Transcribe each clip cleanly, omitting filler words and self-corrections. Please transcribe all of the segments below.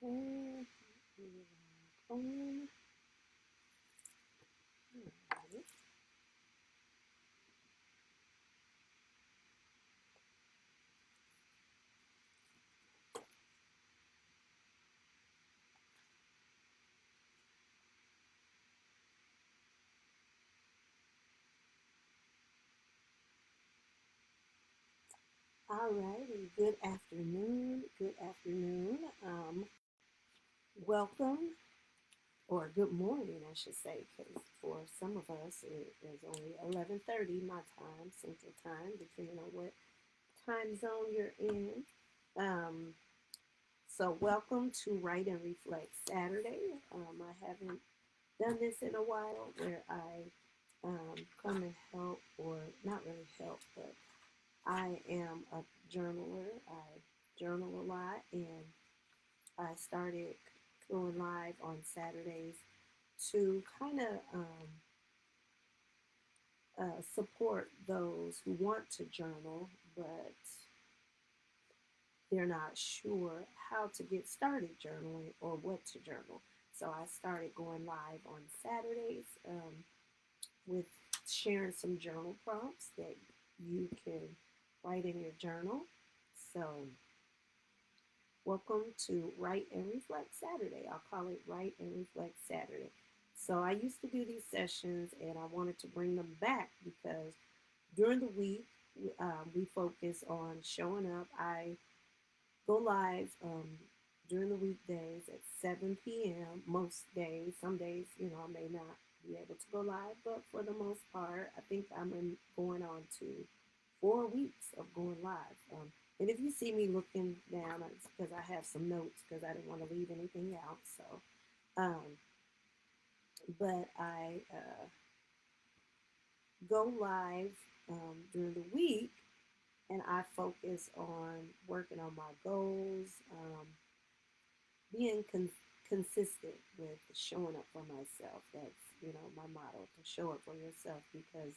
Okay. On. All righty. Good afternoon. Good afternoon. Welcome, or good morning, I should say, because for some of us it is only 11:30 my time, Central Time, depending on what time zone you're in. Um, so welcome to Write and Reflect Saturday. I haven't done this in a while where I come and help, or not really help, but I am a journaler. I journal a lot, and I started going live on Saturdays to kind of support those who want to journal, but they're not sure how to get started journaling or what to journal. So I started going live on Saturdays with sharing some journal prompts that you can write in your journal. So welcome to Write and Reflect Saturday. I'll call it Write and Reflect Saturday. So I used to do these sessions and I wanted to bring them back because during the week we focus on showing up. I go live during the weekdays at 7 p.m. most days. Some days, I may not be able to go live, but for the most part, I think going on to 4 weeks of going live. And if you see me looking down, it's because I have some notes because I didn't want to leave anything out. But I go live during the week and I focus on working on my goals, being consistent with showing up for myself. That's, my motto, to show up for yourself because,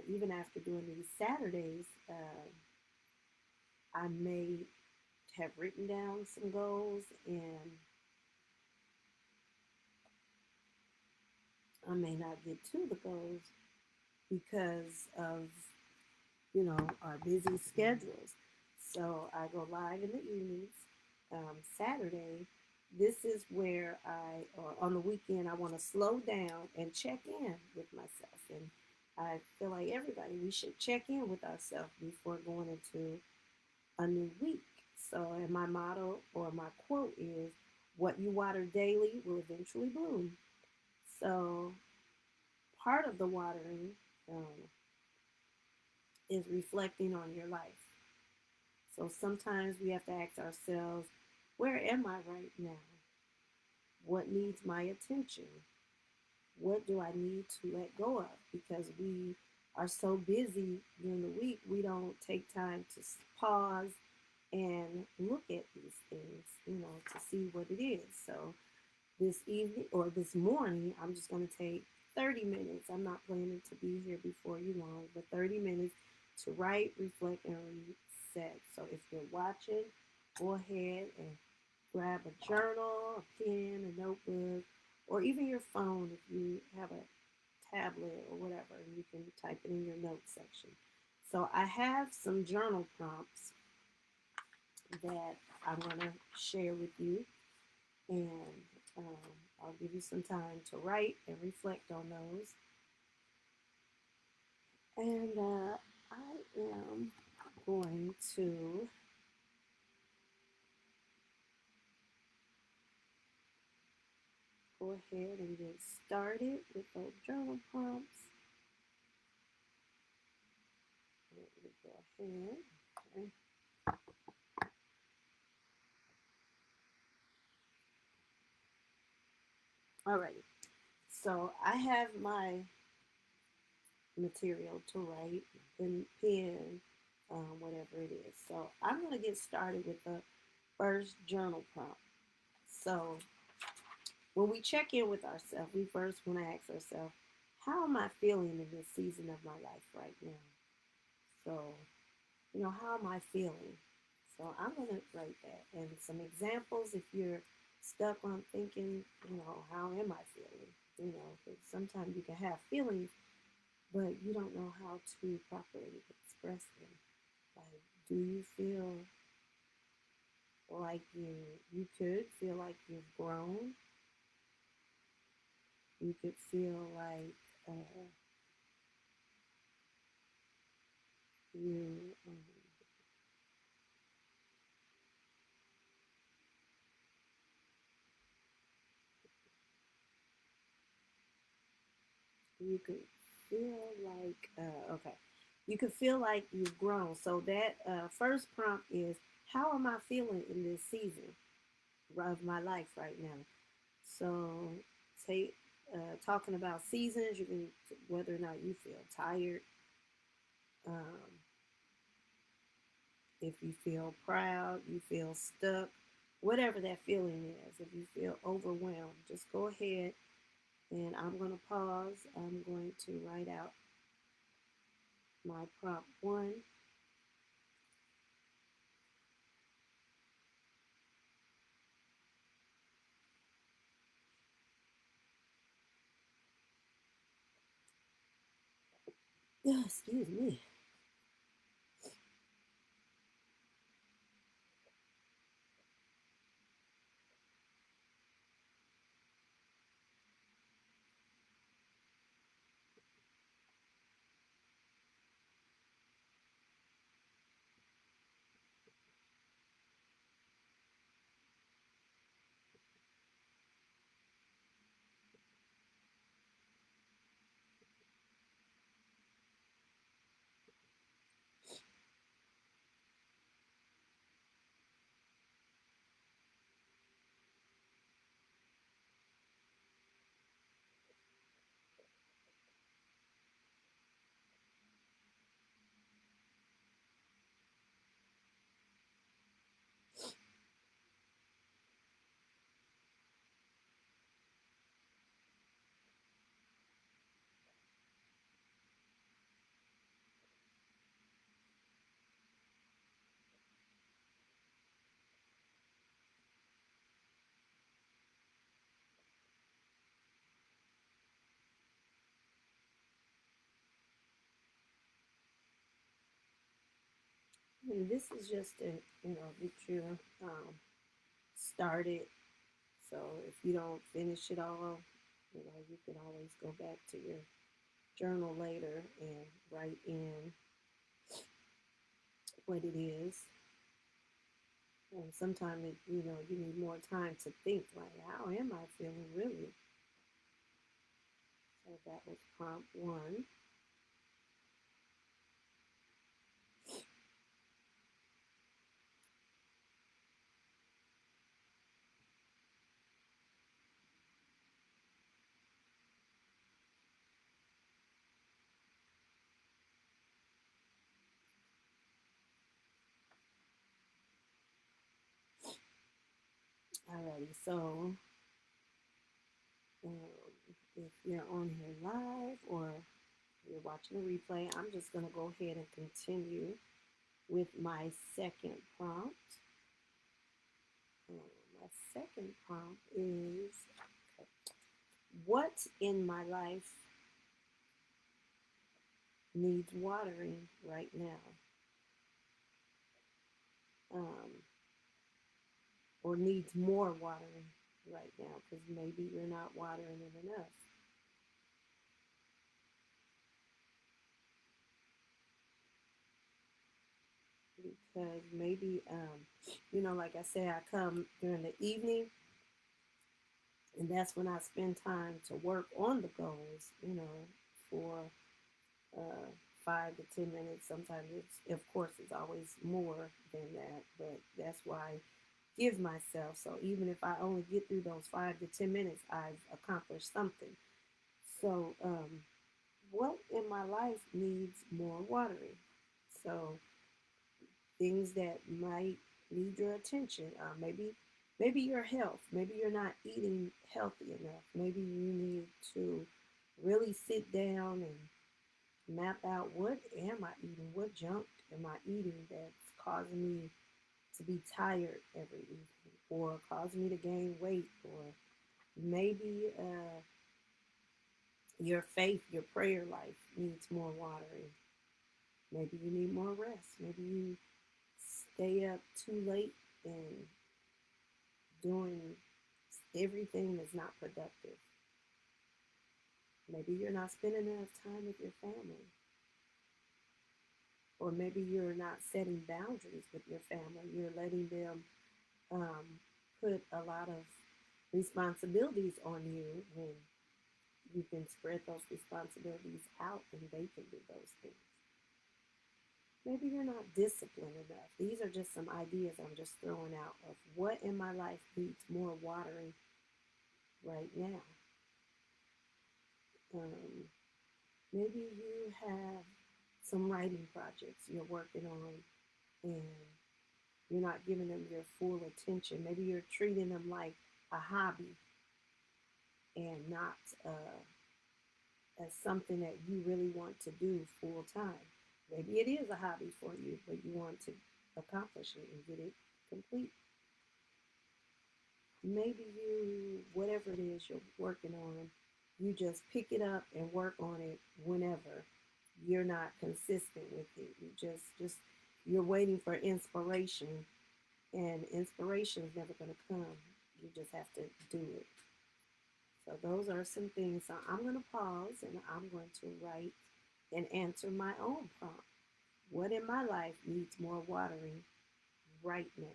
even after doing these Saturdays, I may have written down some goals and I may not get to the goals because of, our busy schedules. So I go live in the evenings. Saturday, this is where or on the weekend, I want to slow down and check in with myself. And I feel like everybody, we should check in with ourselves before going into a new week. So, and my motto or my quote is, what you water daily will eventually bloom. So, part of the watering is reflecting on your life. So sometimes we have to ask ourselves, where am I right now? What needs my attention? What do I need to let go of? Because we are so busy during the week, we don't take time to pause and look at these things, to see what it is. So this evening or this morning, I'm just going to take 30 minutes. I'm not planning to be here before you long, but 30 minutes to write, reflect, and reset. So if you're watching, go ahead and grab a journal, a pen, a notebook, or even your phone if you have a tablet or whatever, and you can type it in your notes section. So I have some journal prompts that I'm going to share with you, and I'll give you some time to write and reflect on those. And I am going to go ahead and get started with those journal prompts. Let me go ahead. Okay. Alrighty. So I have my material to write, pen, whatever it is. So I'm going to get started with the first journal prompt. So when we check in with ourselves, we first want to ask ourselves, how am I feeling in this season of my life right now? So, how am I feeling? So I'm going to write that. And some examples if you're stuck on thinking, how am I feeling? Because sometimes you can have feelings, but you don't know how to properly express them. Like, do you feel like you could feel like you've grown? You could feel like you you could feel like okay, you could feel like you've grown. So that first prompt is, how am I feeling in this season of my life right now? So say talking about seasons, you can, whether or not you feel tired, um, if you feel proud, you feel stuck, whatever that feeling is. If you feel overwhelmed, just go ahead and I'm going to pause. I'm going to write out my prompt one. Excuse me. And this is just to, get you started. So if you don't finish it all, you can always go back to your journal later and write in what it is. And sometimes, you need more time to think, like, how am I feeling really? So that was prompt one. Alrighty, so if you're on here live or you're watching a replay, I'm just going to go ahead and continue with my second prompt. My second prompt is, what in my life needs watering right now? Um, or needs more watering right now, because maybe you're not watering it enough. Because maybe, like I said, I come during the evening, and that's when I spend time to work on the goals, for uh, 5 to 10 minutes. Sometimes it's, of course, it's always more than that, but that's why I give myself. So even if I only get through those 5 to 10 minutes, I've accomplished something. So, what in my life needs more watering? So things that might need your attention. Maybe your health. Maybe you're not eating healthy enough. Maybe you need to really sit down and map out, what am I eating? What junk am I eating that's causing me to be tired every evening, or cause me to gain weight, or maybe your faith, your prayer life needs more watering. Maybe you need more rest. Maybe you stay up too late and doing everything that's not productive. Maybe you're not spending enough time with your family. Or maybe you're not setting boundaries with your family. You're letting them um, put a lot of responsibilities on you when you can spread those responsibilities out and they can do those things. Maybe you're not disciplined enough. These are just some ideas I'm just throwing out of what in my life needs more watering right now. Um, Maybe you have some writing projects you're working on and you're not giving them your full attention. Maybe you're treating them like a hobby and not as something that you really want to do full time. Maybe it is a hobby for you, but you want to accomplish it and get it complete. Maybe you, whatever it is you're working on, you just pick it up and work on it whenever. You're not consistent with it. You're waiting for inspiration, and inspiration is never going to come. You just have to do it. So those are some things. So I'm going to pause and I'm going to write and answer my own prompt. What in my life needs more watering right now?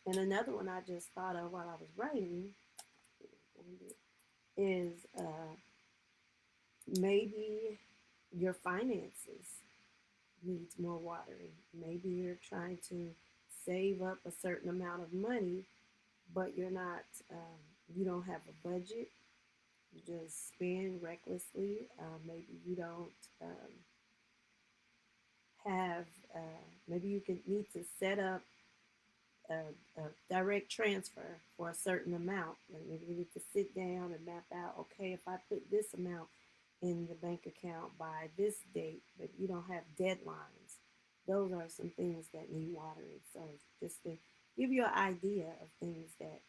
And another one I just thought of while I was writing is maybe your finances needs more watering. Maybe you're trying to save up a certain amount of money, but you're not. You don't have a budget. You just spend recklessly. Maybe you don't have. Maybe you can need to set up a direct transfer for a certain amount. Like maybe you need to sit down and map out. Okay, if I put this amount in the bank account by this date, but you don't have deadlines. Those are some things that need watering. So just to give you an idea of things that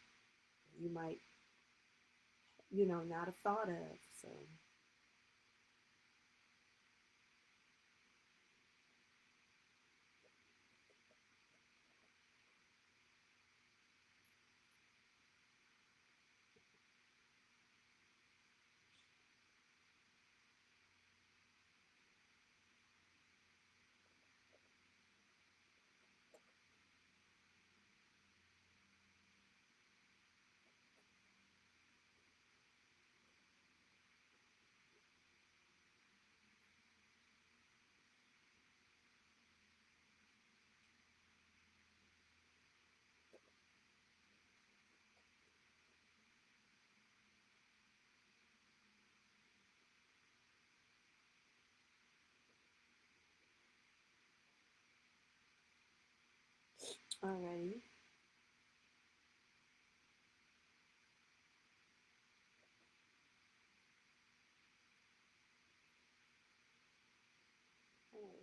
you might, not have thought of. So, alrighty.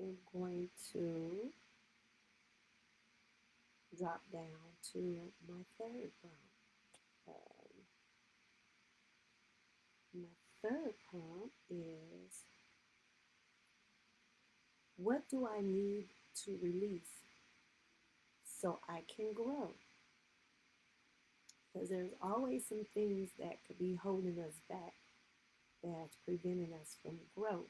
I'm going to drop down to my third prompt. Um, my third prompt is, what do I need to release so I can grow? Because there's always some things that could be holding us back, that's preventing us from growth.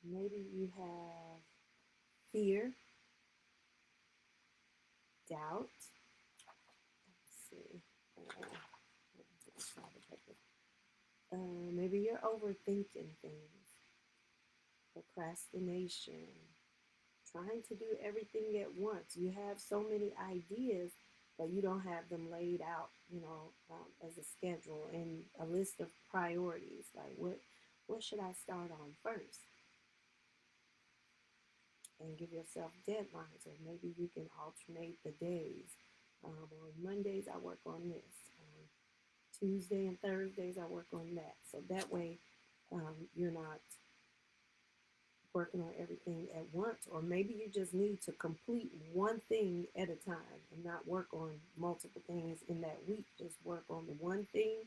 Maybe you have fear, doubt. Let's see. Maybe you're overthinking things, procrastination, trying to do everything at once. You have so many ideas, but you don't have them laid out, as a schedule and a list of priorities. Like what should I start on first? And give yourself deadlines, or maybe you can alternate the days. On Mondays, I work on this. Tuesday and Thursdays, I work on that. So that way, you're not working on everything at once, or maybe you just need to complete one thing at a time and not work on multiple things in that week. Just work on the one thing.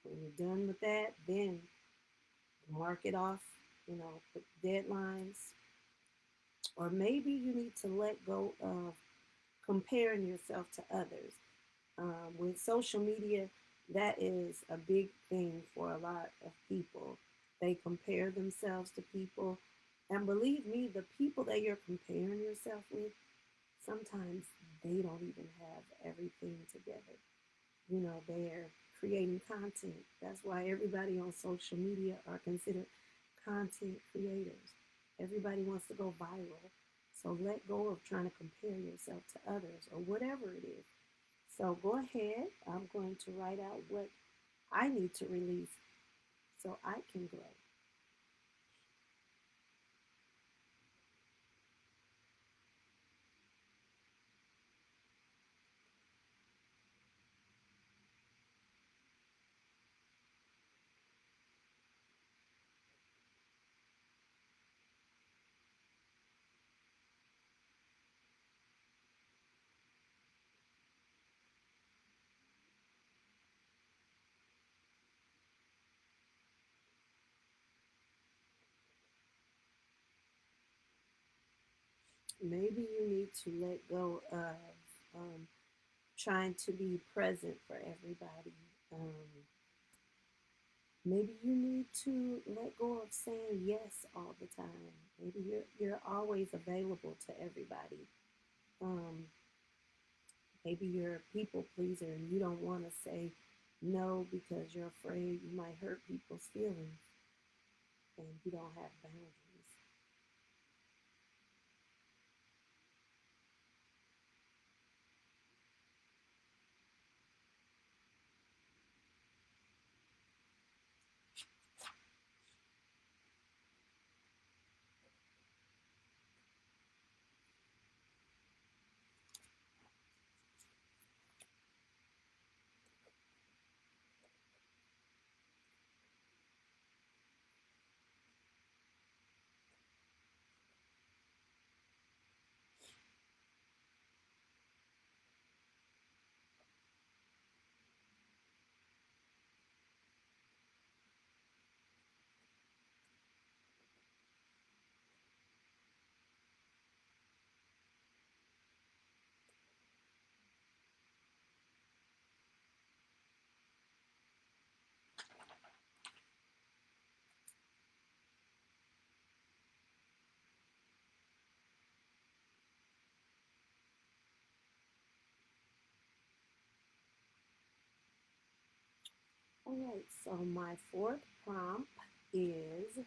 When you're done with that, then mark it off, put deadlines. Or maybe you need to let go of comparing yourself to others. With social media, that is a big thing for a lot of people. They compare themselves to people. And believe me, the people that you're comparing yourself with, sometimes they don't even have everything together. They're creating content. That's why everybody on social media are considered content creators. Everybody wants to go viral. So let go of trying to compare yourself to others or whatever it is. So go ahead. I'm going to write out what I need to release so I can grow. Maybe you need to let go of trying to be present for everybody. Maybe you need to let go of saying yes all the time. Maybe you're always available to everybody. Um, Maybe you're a people pleaser and you don't want to say no because you're afraid you might hurt people's feelings and you don't have boundaries. All right, so is my fourth prompt is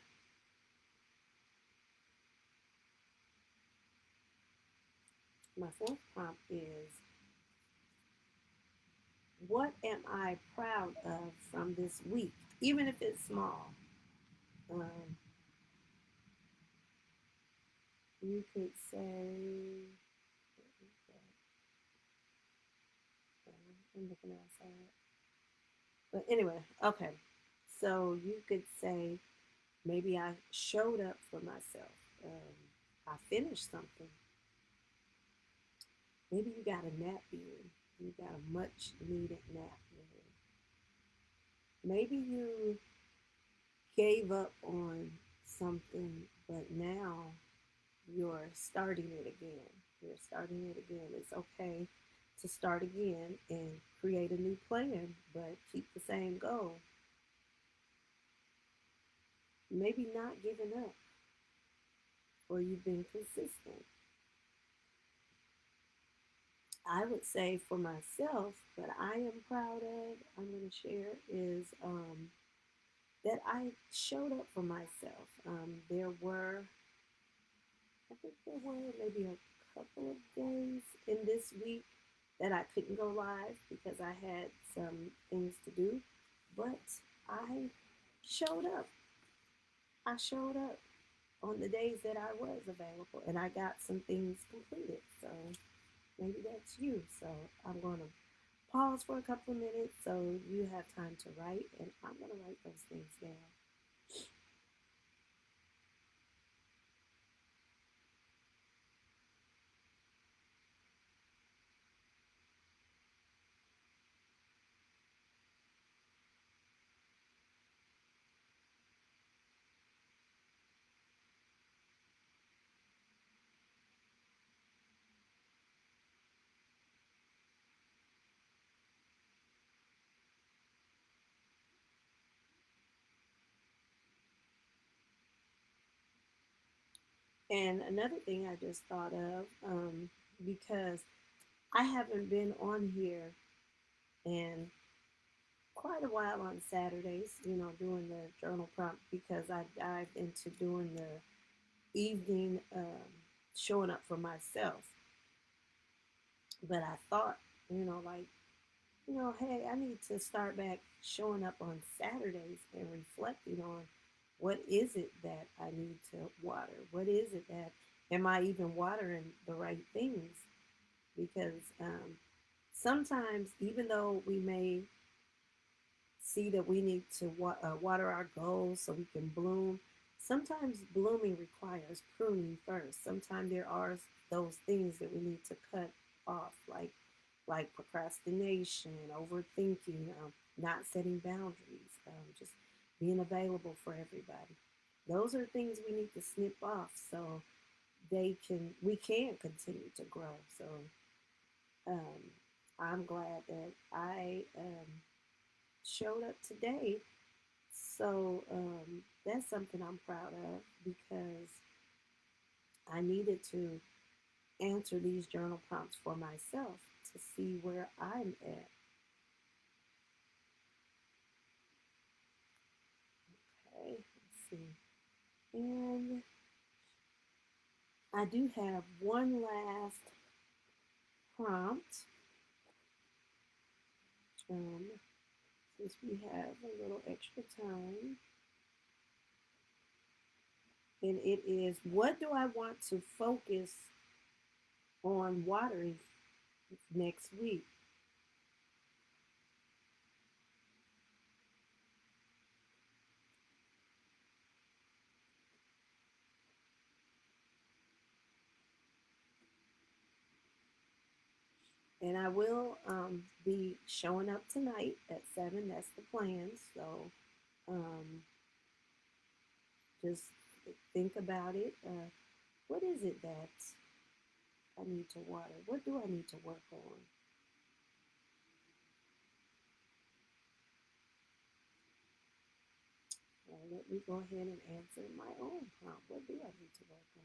what am I proud of from this week, even if it's small. Um, you could say, I'm looking outside. But anyway, okay. So you could say, maybe I showed up for myself. I finished something. Maybe you got a nap in. You got a much needed nap in. Maybe you gave up on something, but now you're starting it again. You're starting it again. It's okay to start again and create a new plan, but keep the same goal. Maybe not giving up, or you've been consistent. I would say for myself, what I am proud of, I'm going to share, is that I showed up for myself. I think there were maybe a couple of days in this week that I couldn't go live because I had some things to do, but I showed up. I showed up on the days that I was available and I got some things completed. So maybe that's you. So I'm going to pause for a couple of minutes so you have time to write, and I'm going to write those things down. And another thing I just thought of, because I haven't been on here in quite a while on Saturdays, doing the journal prompt because I dived into doing the evening showing up for myself. But I thought, like, hey, I need to start back showing up on Saturdays and reflecting on what is it that I need to water? What is it that, am I even watering the right things? Because sometimes, even though we may see that we need to water our goals so we can bloom, sometimes blooming requires pruning first. Sometimes there are those things that we need to cut off, like procrastination, overthinking, not setting boundaries, just being available for everybody. Those are things we need to snip off so we can continue to grow. So um, I'm glad that I showed up today. So that's something I'm proud of because I needed to answer these journal prompts for myself to see where I'm at. Okay, let's see. And I do have one last prompt. Um, since we have a little extra time, and it is, what do I want to focus on watering next week? And I will be showing up tonight at 7. That's the plan. So um, just think about it. What is it that I need to water? What do I need to work on? Let me go ahead and answer my own prompt. What do I need to work on?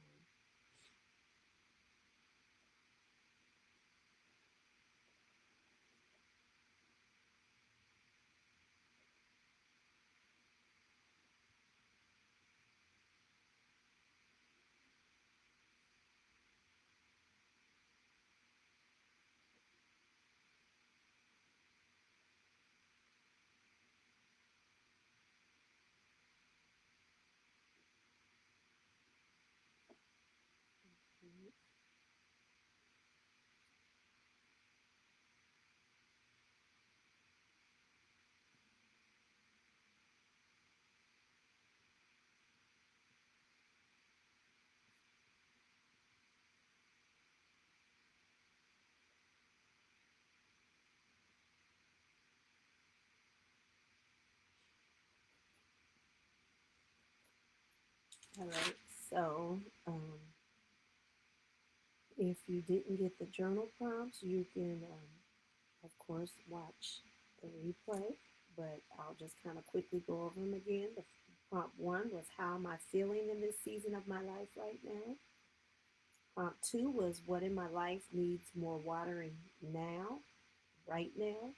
All right. So if you didn't get the journal prompts, you can, of course, watch the replay. But I'll just kind of quickly go over them again. The prompt 1 was, how am I feeling in this season of my life right now? Prompt 2 was, what in my life needs more watering now, right now?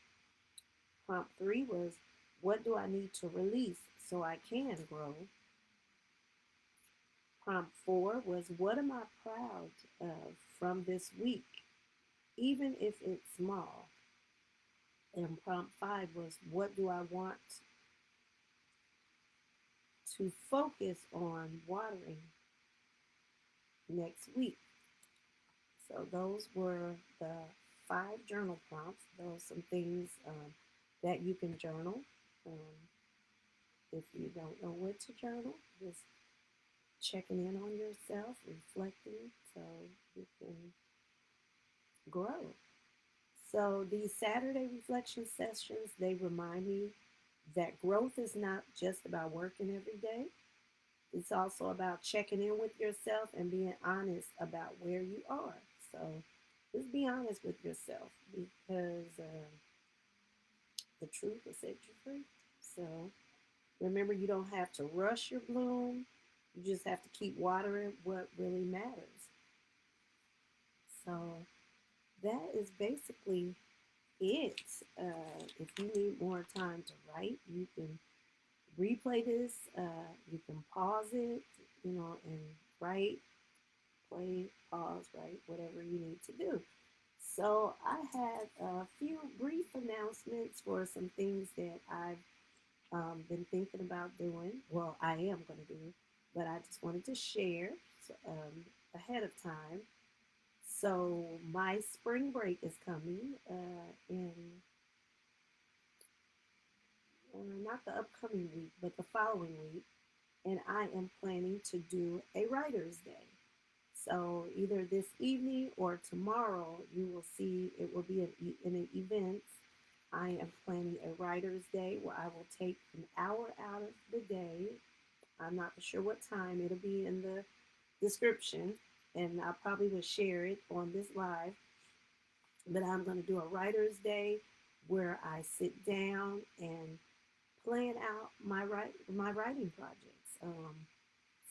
Prompt 3 was, what do I need to release so I can grow? Prompt 4 was, what am I proud of from this week? even if it's small. And prompt five was, what do I want to focus on watering next week? So those were the five journal prompts. Those are some things that you can journal. Um, if you don't know what to journal, just checking in on yourself, reflecting, so you can grow. So these Saturday reflection sessions, they remind me that growth is not just about working every day. It's also about checking in with yourself and being honest about where you are. So just be honest with yourself because the truth will set you free. So remember, you don't have to rush your bloom. You just have to keep watering what really matters. So that is basically it. If you need more time to write, you can replay this. You can pause it, and write, play, pause, write, whatever you need to do. So I had a few brief announcements for some things that I've been thinking about doing. Well, I am going to do, but I just wanted to share ahead of time. So my spring break is coming in not the upcoming week, but the following week, and I am planning to do a writer's day. So either this evening or tomorrow, you will see it will be an event. I am planning a writer's day where I will take an hour out of the day. I'm not sure what time. It'll be in the description, and I probably will share it on this live. But I'm going to do a writer's day where I sit down and plan out my writing projects.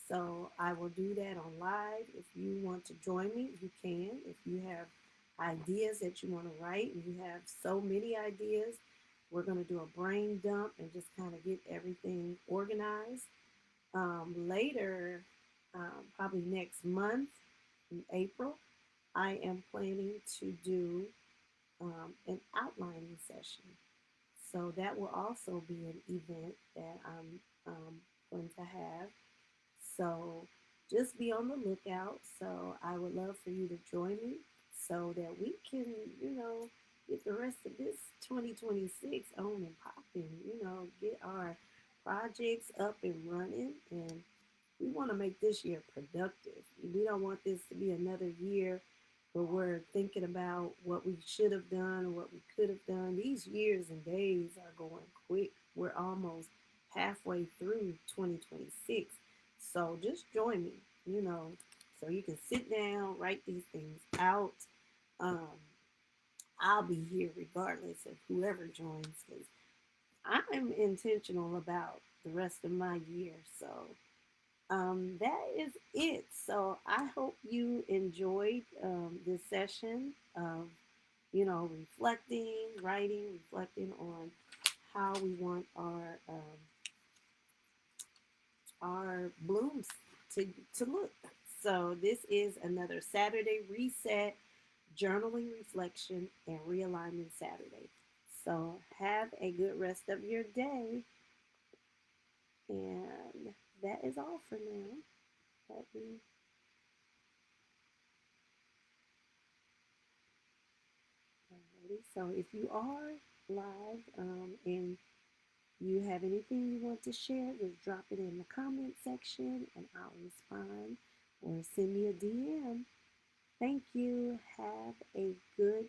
So I will do that on live. If you want to join me, you can. If you have ideas that you want to write and you have so many ideas, we're going to do a brain dump and just kind of get everything organized. Later, probably next month in April, I am planning to do an outlining session. So that will also be an event that I'm going to have. So just be on the lookout. So I would love for you to join me so that we can, get the rest of this 2026 on and popping, get our projects up and running. And we want to make this year productive. We don't want this to be another year where we're thinking about what we should have done or what we could have done. These years and days are going quick. We're almost halfway through 2026. So just join me, so you can sit down, write these things out. Um, I'll be here regardless of whoever joins because I'm intentional about the rest of my year. So that is it. So I hope you enjoyed this session of, reflecting, writing, reflecting on how we want our blooms to look. So this is another Saturday reset, journaling, reflection, and realignment Saturday. So have a good rest of your day, and that is all for now. Let me So if you are live and you have anything you want to share, just drop it in the comment section and I'll respond or send me a DM. Thank you. Have a good